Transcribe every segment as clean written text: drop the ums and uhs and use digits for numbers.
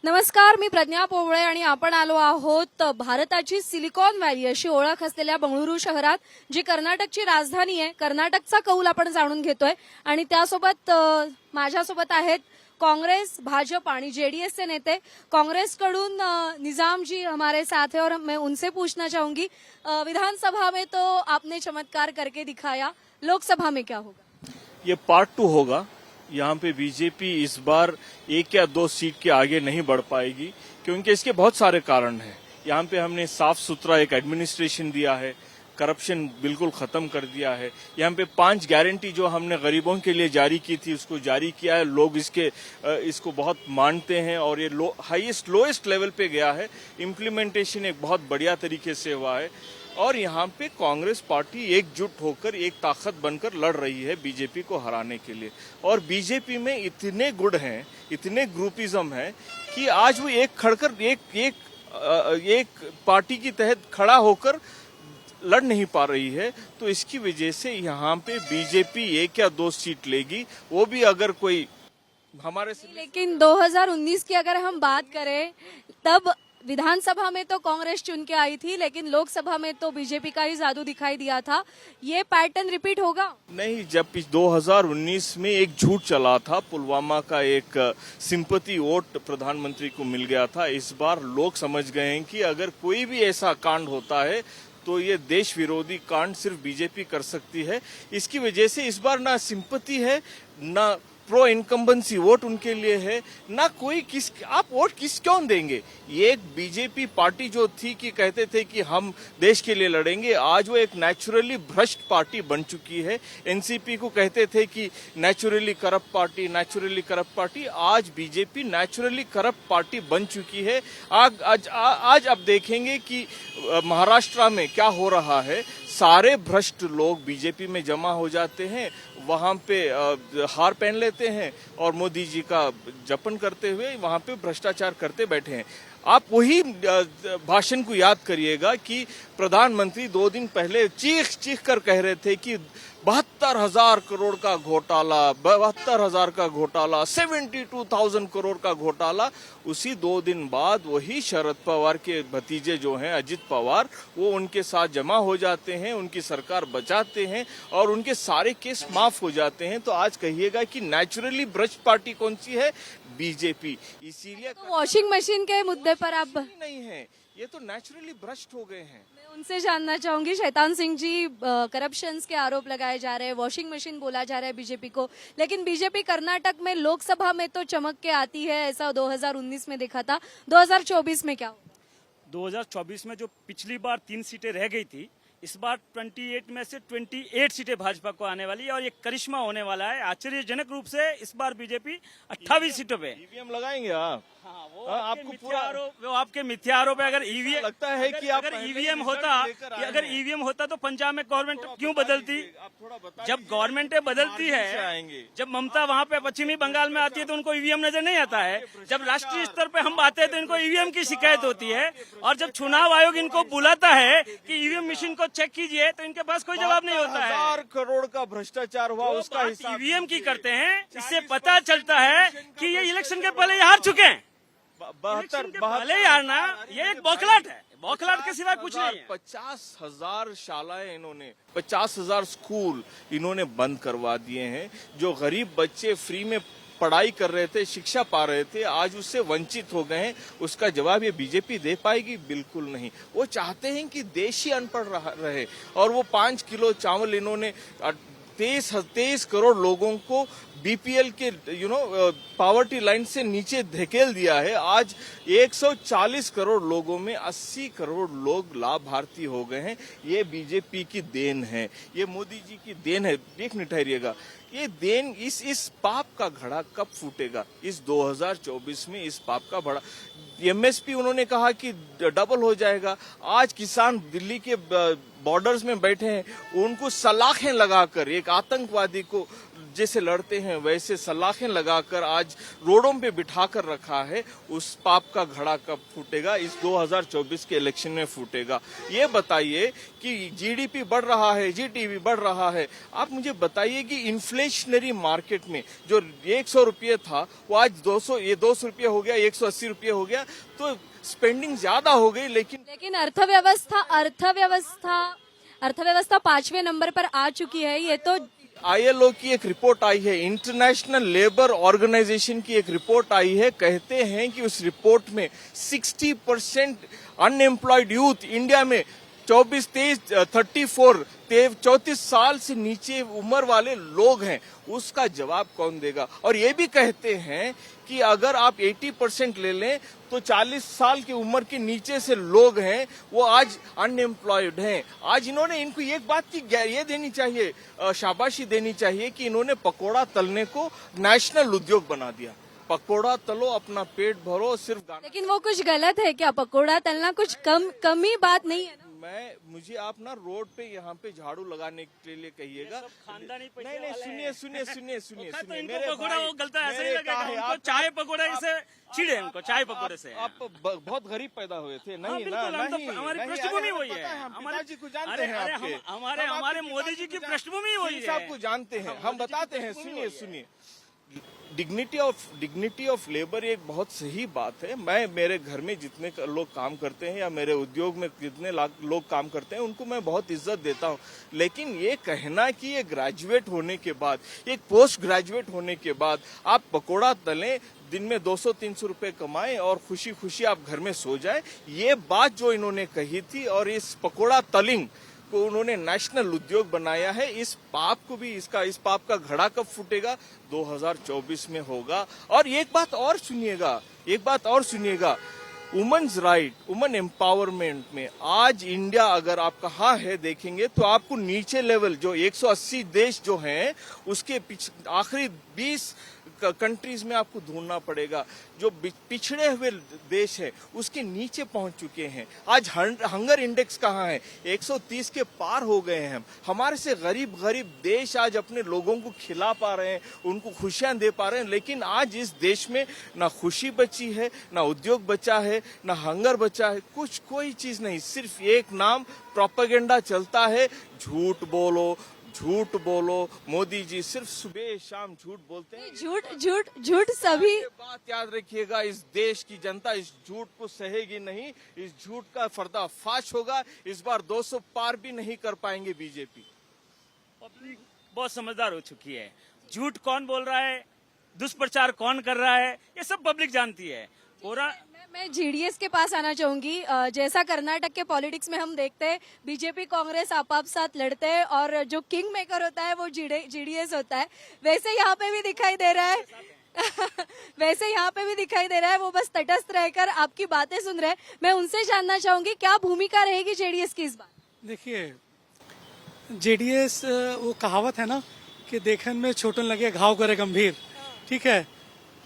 नमस्कार, मी प्रज्ञा पोवळे आणि आपण आलो आहोत भारताची सिलिकॉन व्हॅली अशी ओळख असलेल्या बंगळुरू शहरात, जी कर्नाटकची राजधानी आहे. कर्नाटकचा कौल आपण जाणून घेतोय आणि त्यासोबत माझ्यासोबत आहेत कांग्रेस, भाजप आणि जेडीएस के नेते. कांग्रेसकडून निजाम जी हमारे साथ हैं और मैं उनसे पूछना चाहूंगी, विधानसभा में तो आपने चमत्कार करके दिखाया, लोकसभा में क्या होगा? ये पार्ट 2 होगा। यहाँ पे बीजेपी इस बार 1 या 2 सीट के आगे नहीं बढ़ पाएगी, क्योंकि इसके बहुत सारे कारण हैं। यहाँ पे हमने साफ सुथरा एक एडमिनिस्ट्रेशन दिया है, करप्शन बिल्कुल खत्म कर दिया है। यहाँ पे 5 गारंटी जो हमने गरीबों के लिए जारी की थी उसको जारी किया है। लोग इसको बहुत मानते हैं और ये लोएस्ट लेवल पे गया है। इम्प्लीमेंटेशन एक बहुत बढ़िया तरीके से हुआ है और यहाँ पे कांग्रेस पार्टी एकजुट होकर एक ताकत बनकर लड़ रही है बीजेपी को हराने के लिए। और बीजेपी में इतने गुट हैं, इतने ग्रुपिज्म है कि आज वो एक पार्टी की तहत खड़ा होकर लड़ नहीं पा रही है। तो इसकी वजह से यहाँ पे बीजेपी 1 या 2 सीट लेगी, वो भी अगर कोई हमारे से। लेकिन 2019 की अगर हम बात करें, तब विधानसभा में तो कांग्रेस चुन के आई थी, लेकिन लोकसभा में तो बीजेपी का ही जादू दिखाई दिया था। ये पैटर्न रिपीट होगा? नहीं, जब 2019 में एक झूठ चला था, पुलवामा का एक सिंपैथी वोट प्रधानमंत्री को मिल गया था। इस बार लोग समझ गए हैं कि अगर कोई भी ऐसा कांड होता है तो ये देश विरोधी कांड सिर्फ बीजेपी कर सकती है। इसकी वजह से इस बार ना सिंपैथी है, ना प्रो इनकम्बेंसी वोट उनके लिए है, ना कोई आप वोट क्यों देंगे। ये एक बीजेपी पार्टी जो थी कि कहते थे कि हम देश के लिए लड़ेंगे, आज वो एक नेचुरली भ्रष्ट पार्टी बन चुकी है। एनसीपी को कहते थे कि नेचुरली करप्ट पार्टी, आज बीजेपी नेचुरली करप्ट पार्टी बन चुकी है। आज अब देखेंगे कि महाराष्ट्र में क्या हो रहा है। सारे भ्रष्ट लोग बीजेपी में जमा हो जाते हैं, वहां पे हार पहन लेते हैं और मोदी जी का जपन करते हुए वहां पे भ्रष्टाचार करते बैठे हैं। आप वही भाषण को याद करिएगा कि प्रधानमंत्री 2 दिन पहले चीख कर कह रहे थे कि 72,000 करोड़ का घोटाला, 72,000 करोड़ का घोटाला। उसी 2 दिन बाद वही शरद पवार के भतीजे जो हैं अजित पवार, वो उनके साथ जमा हो जाते हैं, उनकी सरकार बचाते हैं और उनके सारे केस माफ हो जाते हैं। तो आज कहिएगा कि नेचुरली भ्रष्ट पार्टी कौन सी है? बीजेपी। इसीलिए तो वॉशिंग मशीन के मुद्दे पर आप नहीं है, ये तो नेचुरली भ्रष्ट हो गए हैं। मैं उनसे जानना चाहूंगी, शैतान सिंह जी, करप्शन के आरोप लगाए जा रहे हैं, वॉशिंग मशीन बोला जा रहा है बीजेपी को, लेकिन बीजेपी कर्नाटक में लोकसभा में तो चमक के आती है, ऐसा 2019 में देखा था। 2024 में क्या होगा? 2024 में जो पिछली बार 3 सीटें रह गई थी, इस बार 28 में से 28 सीटें भाजपा को आने वाली है और ये करिश्मा होने वाला है। आश्चर्यजनक रूप से इस बार बीजेपी 28 सीटों पे। ईवीएम लगाएंगे आप? वो आपको पूरा आरोप, वो आपके मिथ्या आरोप है। अगर ईवीएम लगता है कि अगर ईवीएम होता तो पंजाब में गवर्नमेंट क्यों बदलती? जब गवर्नमेंटें बदलती है, जब ममता वहाँ पे पश्चिमी बंगाल में आती है तो उनको ईवीएम नजर नहीं आता है। जब राष्ट्रीय स्तर पे हम आते हैं तो इनको ईवीएम की शिकायत होती है और जब चुनाव आयोग इनको बुलाता है कि ईवीएम मशीन को चेक कीजिए तो इनके पास कोई जवाब नहीं होता है। 1000 करोड़ का भ्रष्टाचार हुआ, उसका हिसाब ईवीएम की करते हैं। इससे पता चलता है कि ये इलेक्शन के पहले हार चुके हैं। 72 यारना, ये एक बौखलाट है, बौखलाट के सिवा कुछ नहीं है। 50,000 शालाएं इन्होंने, 50,000 स्कूल इन्होंने बंद करवा दिए हैं। जो गरीब बच्चे फ्री में पढ़ाई कर रहे थे, शिक्षा पा रहे थे, आज उससे वंचित हो गए हैं। उसका जवाब ये बीजेपी दे पाएगी? बिल्कुल नहीं। वो चाहते हैं कि देश ही अनपढ़ रहे और वो 5 किलो चावल इन्होंने 23 करोड़ लोगों को बीपीएल के पावर्टी लाइन से नीचे धकेल दिया है। आज 140 करोड़ लोगों में 80 करोड़ लोग लाभार्थी हो गए हैं। ये बीजेपी की देन है, ये मोदी जी की देन है। देखने ठहरिएगा, ये देन, इस पाप का घड़ा कब फूटेगा? इस 2024 में इस पाप का बड़ा एमएसपी उन्होंने कहा कि डबल हो जाएगा। आज किसान दिल्ली के बॉर्डर्स में बैठे हैं, उनको सलाखें लगाकर एक आतंकवादी को जैसे लड़ते हैं वैसे सलाखें लगाकर आज रोडों पे बिठा कर रखा है, उस पाप का घड़ा कब फूटेगा? इस 2024 के इलेक्शन में फूटेगा। ये बताइए कि जीडीपी बढ़ रहा है, जीडीपी बढ़ रहा है, आप मुझे बताइए कि इन्फ्लेशनरी मार्केट में जो 100 रुपये था वो आज 200 रुपये हो गया, 180 रुपये हो गया, तो स्पेंडिंग ज्यादा हो गई। लेकिन अर्थव्यवस्था 5वें नंबर पर आ चुकी है। ये तो आईएलओ की एक रिपोर्ट आई है, इंटरनेशनल लेबर ऑर्गेनाइजेशन की एक रिपोर्ट आई है, कहते हैं कि उस रिपोर्ट में 60% अनएम्प्लॉयड यूथ इंडिया में 34 साल से नीचे उम्र वाले लोग हैं। उसका जवाब कौन देगा? और ये भी कहते हैं कि अगर आप 80% ले लें तो 40 साल की उम्र के नीचे से लोग हैं वो आज अनएम्प्लॉयड हैं। आज इन्होंने इनको एक बात की ये देनी चाहिए, शाबाशी देनी चाहिए कि इन्होंने पकोड़ा तलने को नेशनल उद्योग बना दिया। पकोड़ा तलो, अपना पेट भरो, सिर्फ लेकिन वो कुछ गलत है क्या? पकोड़ा तलना कुछ कम ही बात नहीं है ना? मुझे आप ना रोड पे यहाँ पे झाड़ू लगाने के लिए कहिएगा। खानदानी नहीं, सुनिए पकोड़ा वो गलता ऐसे ही लगेगा उनको, चाय पकोड़ा से चिड़े उनको, चाय पकोड़े से। आप बहुत गरीब पैदा हुए थे। नहीं ना, हमारी पृष्ठभूमि वही है। हमारे जी को जानते हैं आपके, हमारे मोदी जी की पृष्ठभूमि वही है। आपको जानते हैं, हम बताते हैं। सुनिए, डिग्निटी ऑफ लेबर एक बहुत सही बात है। मैं मेरे घर में जितने लोग काम करते हैं या मेरे उद्योग में जितने लोग काम करते हैं उनको मैं बहुत इज्जत देता हूं, लेकिन ये कहना कि ये ग्रेजुएट होने के बाद, एक पोस्ट ग्रेजुएट होने के बाद आप पकोड़ा तलें, दिन में 200-300 रुपए कमाएं और खुशी खुशी आप घर में सो जाए, ये बात जो इन्होंने कही थी और इस पकोड़ा तलिंग को उन्होंने नेशनल उद्योग बनाया है, इस पाप का घड़ा कब फूटेगा? 2024 में होगा। और एक बात और सुनिएगा, वुमेन्स राइट, वुमेन एम्पावरमेंट में आज इंडिया अगर आप कहाँ है देखेंगे तो आपको नीचे लेवल जो 180 देश जो हैं उसके आखिरी 20 कंट्रीज में आपको ढूंढना पड़ेगा। जो पिछड़े हुए देश है उसके नीचे पहुंच चुके हैं। आज हंगर इंडेक्स कहाँ है? 130 के पार हो गए हैं। हमारे से गरीब देश आज अपने लोगों को खिला पा रहे हैं, उनको खुशियां दे पा रहे हैं, लेकिन आज इस देश में ना खुशी बची है, ना उद्योग बचा है, ना हंगर बचा है, कोई चीज नहीं। सिर्फ एक नाम प्रोपेगेंडा चलता है, झूठ बोलो। मोदी जी सिर्फ सुबह शाम झूठ बोलते हैं। झूठ सभी। बात याद रखिएगा, इस देश की जनता इस झूठ को सहेगी नहीं। इस झूठ का पर्दाफाश होगा। इस बार 200 पार भी नहीं कर पाएंगे बीजेपी। पब्लिक बहुत समझदार हो चुकी है। झूठ कौन बोल रहा है, दुष्प्रचार कौन कर रहा है, ये सब पब्लिक जानती है। मैं जीडीएस के पास आना चाहूंगी। जैसा कर्नाटक के पॉलिटिक्स में हम देखते हैं बीजेपी कांग्रेस आप साथ लड़ते हैं और जो किंग मेकर होता है वो जीडीएस होता है, वैसे यहाँ पे भी दिखाई दे रहा है वो बस तटस्थ रहकर आपकी बातें सुन रहे हैं। मैं उनसे जानना चाहूंगी क्या भूमिका रहेगी जेडीएस की इस बार? देखिए, जेडीएस वो कहावत है ना कि देखन में छोटन लगे घाव करे गंभीर, ठीक है?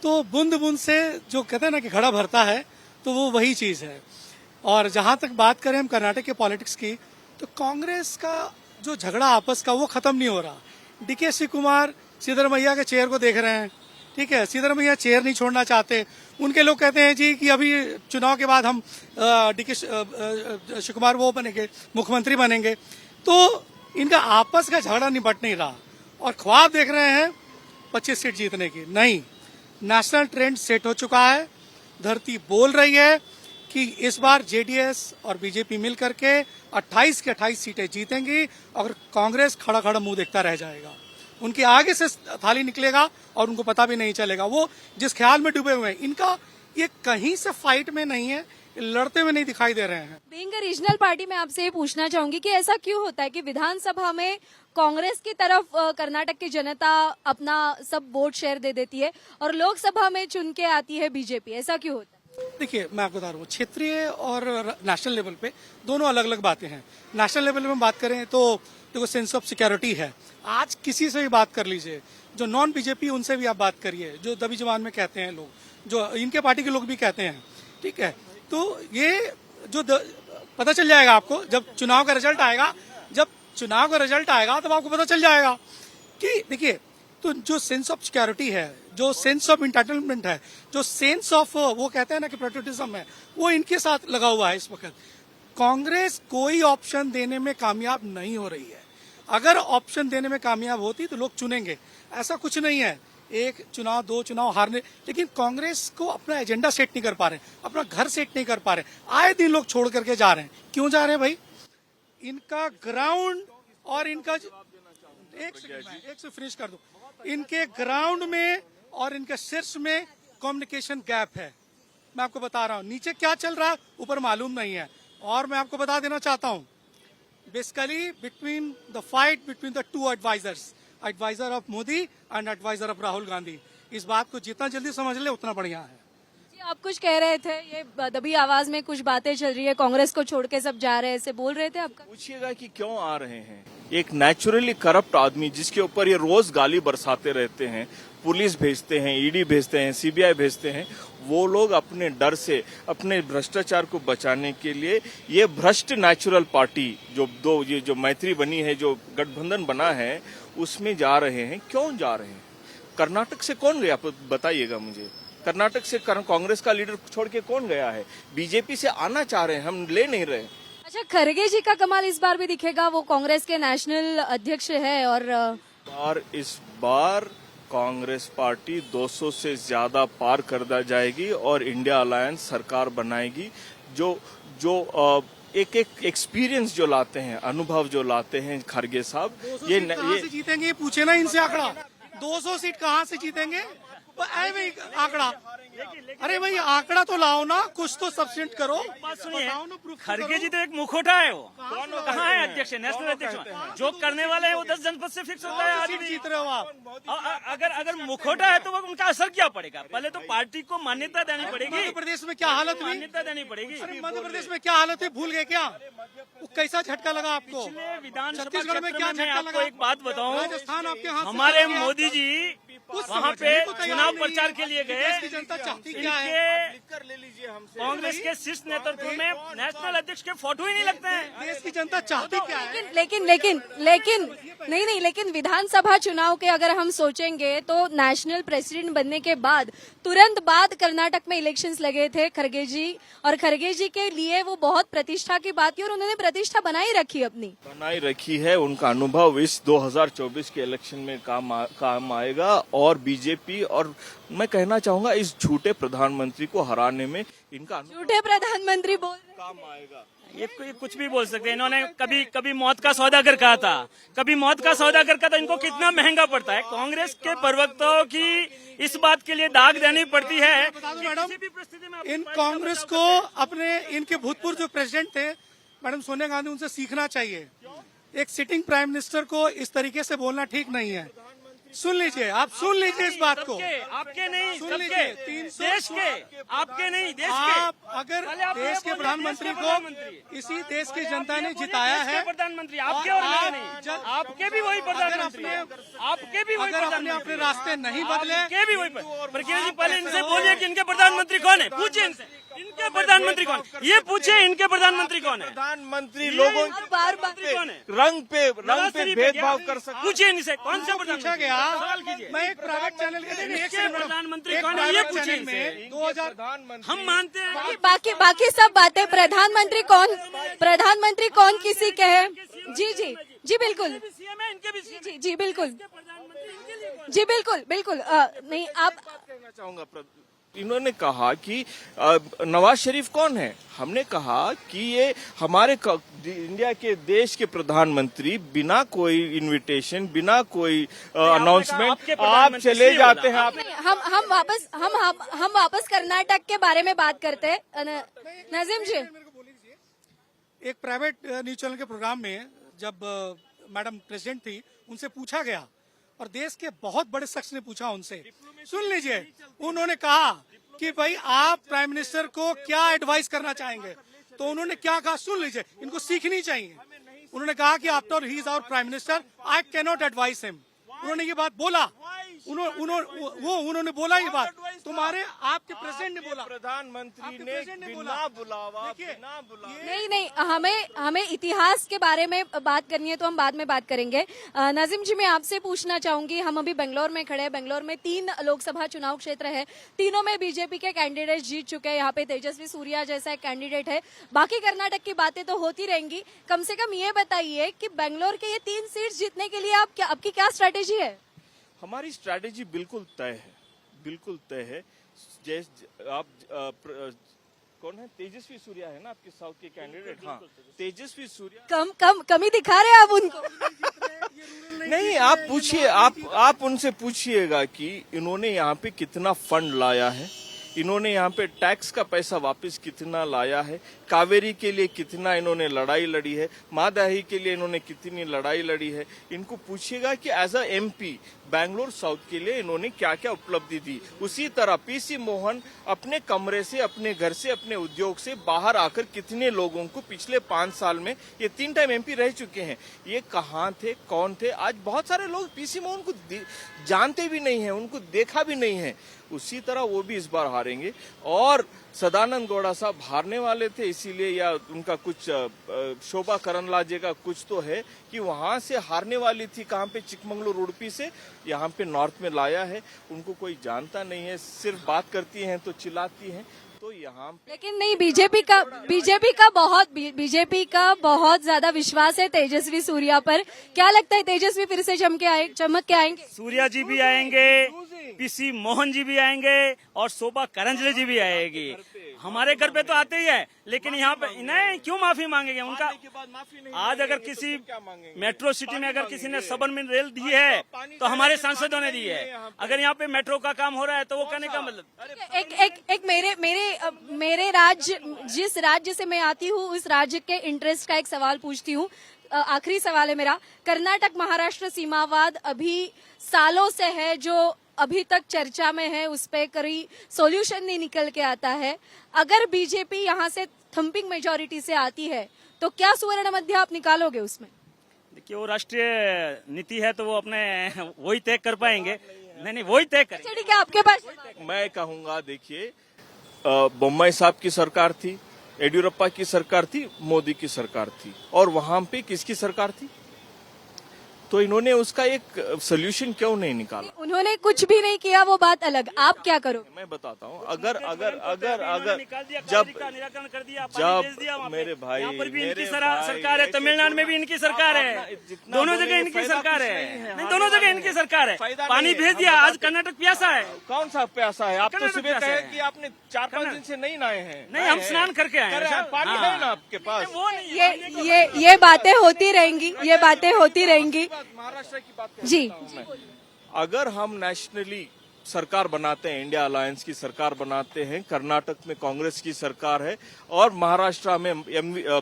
तो बूंद बूंद से जो कहते हैं ना कि घड़ा भरता है, तो वो वही चीज है। और जहां तक बात करें हम कर्नाटक के पॉलिटिक्स की, तो कांग्रेस का जो झगड़ा आपस का वो खत्म नहीं हो रहा। डीके शिवकुमार सिद्धरमैया के चेयर को देख रहे हैं, ठीक है? सिद्धरमैया चेयर नहीं छोड़ना चाहते। उनके लोग कहते हैं जी कि अभी चुनाव के बाद हम डीके शिवकुमार वो बनेंगे, मुख्यमंत्री बनेंगे। तो इनका आपस का झगड़ा निपट नहीं रहा और ख्वाब देख रहे हैं 25 सीट जीतने की। नहीं, नेशनल ट्रेंड सेट हो चुका है। धरती बोल रही है कि इस बार जेडीएस और बीजेपी मिल करके 28 की 28 सीटें जीतेंगी और कांग्रेस खड़ा खड़ा मुंह देखता रह जाएगा। उनके आगे से थाली निकलेगा और उनको पता भी नहीं चलेगा। वो जिस ख्याल में डूबे हुए हैं, इनका ये कहीं से फाइट में नहीं है, लड़ते हुए नहीं दिखाई दे रहे हैं। बीइंग अ रीजनल पार्टी में आपसे ये पूछना चाहूंगी कि ऐसा क्यों होता है कि विधानसभा में कांग्रेस की तरफ कर्नाटक की जनता अपना सब वोट शेयर दे देती है और लोकसभा में चुन के आती है बीजेपी, ऐसा क्यों होता है? देखिए, मैं आपको बता रहा हूँ, क्षेत्रीय और नेशनल लेवल पे दोनों अलग अलग बातें हैं। नेशनल लेवल में बात करें तो देखो सेंस ऑफ सिक्योरिटी है। आज किसी से भी बात कर लीजिए, जो नॉन बीजेपी उनसे भी आप बात करिए, जो दबी जबान में कहते हैं लोग, जो इनके पार्टी के लोग भी कहते हैं, ठीक है? तो ये जो पता चल जाएगा आपको जब चुनाव का रिजल्ट आएगा। जब चुनाव का रिजल्ट आएगा तब आपको पता चल जाएगा कि देखिए तो जो सेंस ऑफ सिक्योरिटी है, जो सेंस ऑफ इंटाइटलमेंट है, जो सेंस ऑफ वो कहते हैं ना कि पेट्रियटिज्म है, वो इनके साथ लगा हुआ है इस वक्त। कांग्रेस कोई ऑप्शन देने में कामयाब नहीं हो रही है। अगर ऑप्शन देने में कामयाब होती तो लोग चुनेंगे, ऐसा कुछ नहीं है। एक चुनाव, दो चुनाव हारने, लेकिन कांग्रेस को अपना एजेंडा सेट नहीं कर पा रहे, अपना घर सेट नहीं कर पा रहे। आए दिन लोग छोड़ करके जा रहे हैं। क्यों जा रहे हैं भाई? इनका ग्राउंड और इनका एक से फिनिश कर दो। इनके ग्राउंड में और इनके शीर्ष में कम्युनिकेशन गैप है। मैं आपको बता रहा हूं, नीचे क्या चल रहा है ऊपर मालूम नहीं है। और मैं आपको बता देना चाहता हूं, basically between the fight between the two advisers, adviser of Modi and adviser of Rahul Gandhi, इस बात को जितना जल्दी समझ ले उतना बढ़िया है। जी, आप कुछ कह रहे थे, ये दबी आवाज में कुछ बातें चल रही है, कांग्रेस को छोड़ के सब जा रहे हैं, ऐसे बोल रहे थे आपका? पूछिएगा कि क्यों आ रहे हैं। एक नेचुरली करप्ट आदमी जिसके ऊपर ये रोज गाली बरसाते रहते हैं, पुलिस भेजते हैं, ईडी भेजते हैं, सीबीआई भेजते हैं, वो लोग अपने डर से, अपने भ्रष्टाचार को बचाने के लिए ये भ्रष्ट नेचुरल पार्टी ये जो मैत्री बनी है, जो गठबंधन बना है, उसमें जा रहे हैं। क्यों जा रहे हैं? कर्नाटक से कौन गया बताइएगा मुझे। कर्नाटक से कांग्रेस का लीडर छोड़ के कौन गया है? बीजेपी से आना चाह रहे हैं, हम ले नहीं रहे। अच्छा, खरगे जी का कमाल इस बार भी दिखेगा, वो कांग्रेस के नेशनल अध्यक्ष है और इस बार कांग्रेस पार्टी 200 से ज्यादा पार कर जाएगी और इंडिया अलायंस सरकार बनाएगी। जो एक एक्सपीरियंस जो लाते हैं, अनुभव जो लाते हैं खरगे साहब, ये कहां से जीतेंगे? ये पूछे ना इनसे आंकड़ा। 200 सीट कहां से जीतेंगे? आंकड़ा, अरे भाई आंकड़ा तो लाओ ना, कुछ तो सब्सिडेंट करो। बात सुनिए, खरगे जी तो एक मुखोटा है। वो कहाँ है अध्यक्ष, नेशनल अध्यक्ष? जो करने वाले हैं वो 10 जनपद से फिक्स होता है। आदमी जीत रहे हो आप। अगर मुखोटा है तो वो उनका असर क्या पड़ेगा? पहले तो पार्टी को मान्यता देनी पड़ेगी। मध्य प्रदेश में क्या हालत हुई? मान्यता देनी पड़ेगी। मध्य प्रदेश में क्या हालत हुई, भूल गए क्या? वो कैसा झटका लगा आपको? पिछले विधानसभा छत्तीसगढ़ में क्या क्षेत्र में झटका आपको लगा? एक बात बताऊं, राजस्थान आपके हाथ से हमारे चला गया। मोदी जी कुछ वहाँ समझने पे को तैयार चुनाव नहीं प्रचार है। के लिए गए। देश की जनता चाहती क्या है? इनके ले लीजिए हमसे। कांग्रेस के शीर्ष नेतृत्व में नेशनल अध्यक्ष के फोटो ही नहीं लगते हैं। देश की जनता चाहती क्या है? लेकिन विधानसभा चुनाव के अगर हम सोचेंगे तो नेशनल प्रेसिडेंट बनने के बाद तुरंत बाद कर्नाटक में इलेक्शंस लगे थे खरगे जी, और खरगे जी के लिए वो बहुत प्रतिष्ठा की बात थी और उन्होंने प्रतिष्ठा बनाई रखी है। उनका अनुभव इस 2024 के इलेक्शन में काम आएगा और बीजेपी, और मैं कहना चाहूंगा इस झूठे प्रधानमंत्री को हराने में इनका झूठे प्रधानमंत्री बोल रहे हैं। काम आएगा। ये कुछ भी बोल सकते हैं। इन्होंने कभी मौत का सौदागर कहा था, कभी मौत का सौदागर कहा था। इनको कितना महंगा पड़ता है। कांग्रेस के प्रवक्ताओं की इस बात के लिए दाग देनी पड़ती है। मैडम, इन कांग्रेस को अपने इनके भूतपूर्व जो प्रेसिडेंट थे मैडम सोनिया गांधी, उनसे सीखना चाहिए। एक सिटिंग प्राइम मिनिस्टर को इस तरीके से बोलना ठीक नहीं है। सुन लीजिए, आप सुन लीजिए इस बात को। आपके नहीं, सुन सबके, लीजिए, 300 देश के, आपके नहीं, देश के। आप अगर देश के प्रधानमंत्री को इसी देश की जनता ने जिताया है, प्रधानमंत्री आपके और मेरे नहीं, आपके भी वही प्रधानमंत्री, आपके भी वही अगर अपने प्रधानमंत्री, अपने रास्ते नहीं बदले, आपके भी वही। प्रज्ञा जी पहले इनसे बोलिए कि इनके प्रधानमंत्री कौन है, पूछिए इनसे इनके प्रधानमंत्री कौन, ये पूछे इनके प्रधानमंत्री कौन है। प्रधानमंत्री लोगों बार कौन है? रंग पे भेदभाव कर सकते। पूछिए इनसे कौन सा पूछा गया। सवाल कीजिए। मैं एक प्राइवेट चैनल इनके प्रधानमंत्री कौन है, ये पूछिए इनसे। में 2000 हम मानते हैं बाकी सब बातें प्रधानमंत्री कौन किसी के है। जी बिल्कुल, सीएम है, इनके भी सीएम जी बिल्कुल, प्रधानमंत्री इनके लिए। जी बिल्कुल नहीं आप कहना चाहूंगा। इन्होंने कहा कि नवाज शरीफ कौन है। हमने कहा कि ये हमारे इंडिया के देश के प्रधानमंत्री बिना कोई इनविटेशन, बिना कोई अनाउंसमेंट आप चले जाते हैं। आप हम वापस कर्नाटक के बारे में बात करते हैं। नजीम जी, एक प्राइवेट न्यूज चैनल के प्रोग्राम में जब मैडम प्रेसिडेंट थी, उनसे पूछा गया और देश के बहुत बड़े शख्स ने पूछा उनसे, सुन लीजिए, उन्होंने कहा कि भाई आप प्राइम मिनिस्टर को क्या एडवाइस करना चाहेंगे। तो उन्होंने क्या कहा, सुन लीजिए, इनको सीखनी चाहिए। उन्होंने कहा कि after he is our prime minister, I cannot advice him. उन्होंने ये बात बोला। उन्होंने बोला ये बात, तुम्हारे आपके प्रेसिडेंट ने बोला, प्रधानमंत्री आपके ने प्रेसिडेंट ने बिना बोला। बुलावा देखिए, बिना बुलावा नहीं नहीं, हमें इतिहास के बारे में बात करनी है तो हम बाद में बात करेंगे। नाजिम जी, मैं आपसे पूछना चाहूंगी, हम अभी बेंगलोर में खड़े हैं। बेंगलोर में 3 लोकसभा चुनाव क्षेत्र है, तीनों में बीजेपी के कैंडिडेट जीत चुके हैं। यहाँ पे तेजस्वी सूर्या जैसा एक कैंडिडेट है। बाकी कर्नाटक की बातें तो होती रहेंगी, कम से कम ये बताइए कि बेंगलोर के ये 3 सीट जीतने के लिए आपकी क्या स्ट्रैटेजी है? हमारी स्ट्रैटेजी बिल्कुल तय है, बिल्कुल तय है। जैसे आप कौन है? तेजस्वी सूर्या है ना आपके साउथ के कैंडिडेट? हाँ, तेजस्वी सूर्या। कमी दिखा रहे हैं आप उनको? नहीं, आप पूछिए, आप उनसे पूछिएगा कि इन्होंने यहाँ पे कितना फंड लाया है, इन्होंने यहाँ पे टैक्स का पैसा वापस कितना लाया है, कावेरी के लिए कितना इन्होंने लड़ाई लड़ी है, मादाही के लिए इन्होंने कितनी लड़ाई लड़ी है। इनको पूछिएगा कि as a MP Bangalore South के लिए इन्होंने क्या क्या उपलब्धि दी। उसी तरह पीसी मोहन अपने कमरे से, अपने घर से, अपने उद्योग से बाहर आकर कितने लोगों को पिछले 5 साल में, ये 3 टाइम एमपी रह चुके हैं, ये कहाँ थे, कौन थे? आज बहुत सारे लोग पीसी मोहन को जानते भी नहीं है, उनको देखा भी नहीं है। उसी तरह वो भी इस बार हारेंगे। और सदानंद गौड़ा साहब हारने वाले थे, इसीलिए, या उनका कुछ शोभा करंदलाजे का कुछ तो है कि वहां से हारने वाली थी, कहाँ पे, चिकमंगलुरु उडुपी से यहाँ पे नॉर्थ में लाया है। उनको कोई जानता नहीं है, सिर्फ बात करती हैं तो चिल्लाती हैं। तो यहाँ लेकिन नहीं, बीजेपी का बहुत ज्यादा विश्वास है तेजस्वी सूर्या पर। क्या लगता है तेजस्वी फिर से चमक के आएंगे? सूर्या जी भी आएंगे, पीसी मोहन जी भी आएंगे और शोभा करंजले जी भी आएगी। हमारे घर पे तो आते ही है, लेकिन यहाँ पे नहीं, क्यों माफी मांगेंगे? उनका आज अगर किसी मेट्रो सिटी में अगर किसी ने सबरमन रेल दी है तो हमारे सांसदों ने दी है। अगर यहाँ पे मेट्रो का काम हो रहा है तो वो कहने का मतलब मेरे राज्य, जिस राज्य से मैं आती हूँ उस राज्य के इंटरेस्ट का एक सवाल पूछती हूँ। आखिरी सवाल है मेरा। कर्नाटक महाराष्ट्र सीमावाद अभी सालों से है, जो अभी तक चर्चा में है, उस पे कोई सॉल्यूशन नहीं निकल के आता है। अगर बीजेपी यहाँ से थम्पिंग मेजॉरिटी से आती है तो क्या सुवर्ण मध्य आप निकालोगे उसमें? देखिए, वो राष्ट्रीय नीति है तो वो अपने वही तय कर पाएंगे। नहीं, वही तय करेंगे। ठीक है, आपके पास मैं कहूंगा, देखिए, बोम्मई साहब की सरकार थी, येडियुरप्पा की सरकार थी, मोदी की सरकार थी, और वहां पे किसकी सरकार थी? तो इन्होंने उसका एक सोल्यूशन क्यों नहीं निकाला? उन्होंने कुछ भी नहीं किया, वो बात अलग। आप क्या करो? मैं बताता हूँ। अगर जब मेरे भाई, यहाँ पर भी इनकी सरकार है, तमिलनाडु में भी इनकी सरकार है, दोनों जगह इनकी सरकार है, नहीं, दोनों जगह इनकी सरकार है। पानी भेज दिया, आज कर्नाटक प्यासा है। कौन सा प्यासा है? आप तो कर्नाटक सुबह प्यासा कहे है। कि आपने 4-5 दिन से नहीं नहाए हैं। नहीं, हम स्नान करके आए हैं। पानी है ना आपके पास? वो नहीं, ये बातें होती रहेंगी, ये बातें होती रहेंगी। महाराष्ट्र की बात जी, अगर हम नेशनली सरकार बनाते हैं, इंडिया अलायंस की सरकार बनाते हैं, कर्नाटक में कांग्रेस की सरकार है और महाराष्ट्र में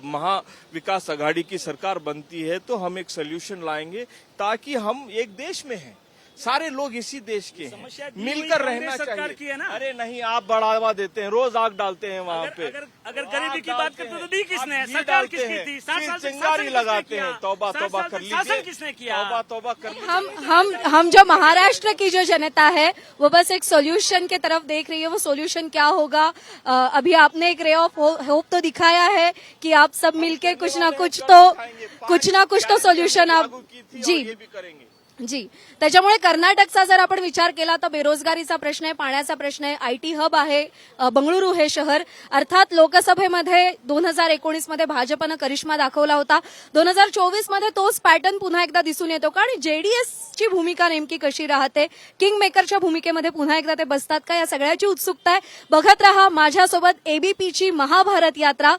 महा विकास आघाड़ी की सरकार बनती है, तो हम एक सोल्यूशन लाएंगे ताकि हम एक देश में हैं, सारे लोग इसी देश के हैं, मिलकर रहना चाहिए। है ना? अरे नहीं, आप बढ़ावा देते हैं, रोज आग डालते हैं वहाँ पे। अगर गरीबी की बात करते तो दी किसने? सरकार किसकी थी? 60 साल से चिंगारी शासन लगाते किसने हैं। किया? तौबा 60 तौबा साल कर से लीजिए, शासन किसने किया? तौबा तौबा कर लीजिए। हम जो महाराष्ट्र की जो जनता है वो बस एक सॉल्यूशन के तरफ देख रही है। वो सॉल्यूशन क्या होगा? अभी आपने एक रे ऑफ होप तो दिखाया है कि आप सब मिलके कुछ ना कुछ तो सॉल्यूशन आप जी करेंगे। जी, त्याच्यामुळे कर्नाटकचा जर आपण विचार केला तर बेरोजगारीचा प्रश्न आहे, पाण्याचा प्रश्न आहे, आयटी हब आहे, बंगळुरू हे शहर। अर्थात लोकसभेमध्ये 2019 मध्ये भाजपनं करिश्मा दाखवला होता, 2024 मध्ये तोच पॅटर्न पुन्हा एकदा दिसून येतो का? आणि जेडीएसची भूमिका नेमकी कशी राहते? किंग मेकरच्या भूमिकेमध्ये पुन्हा एकदा ते बसतात का? या सगळ्याची उत्सुकता आहे। बघत रहा माझ्यासोबत एबीपीची महाभारत यात्रा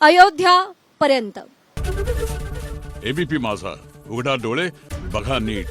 अयोध्या पर्यंत। एबीपी माझा, उघडा डोळे बघा नीट।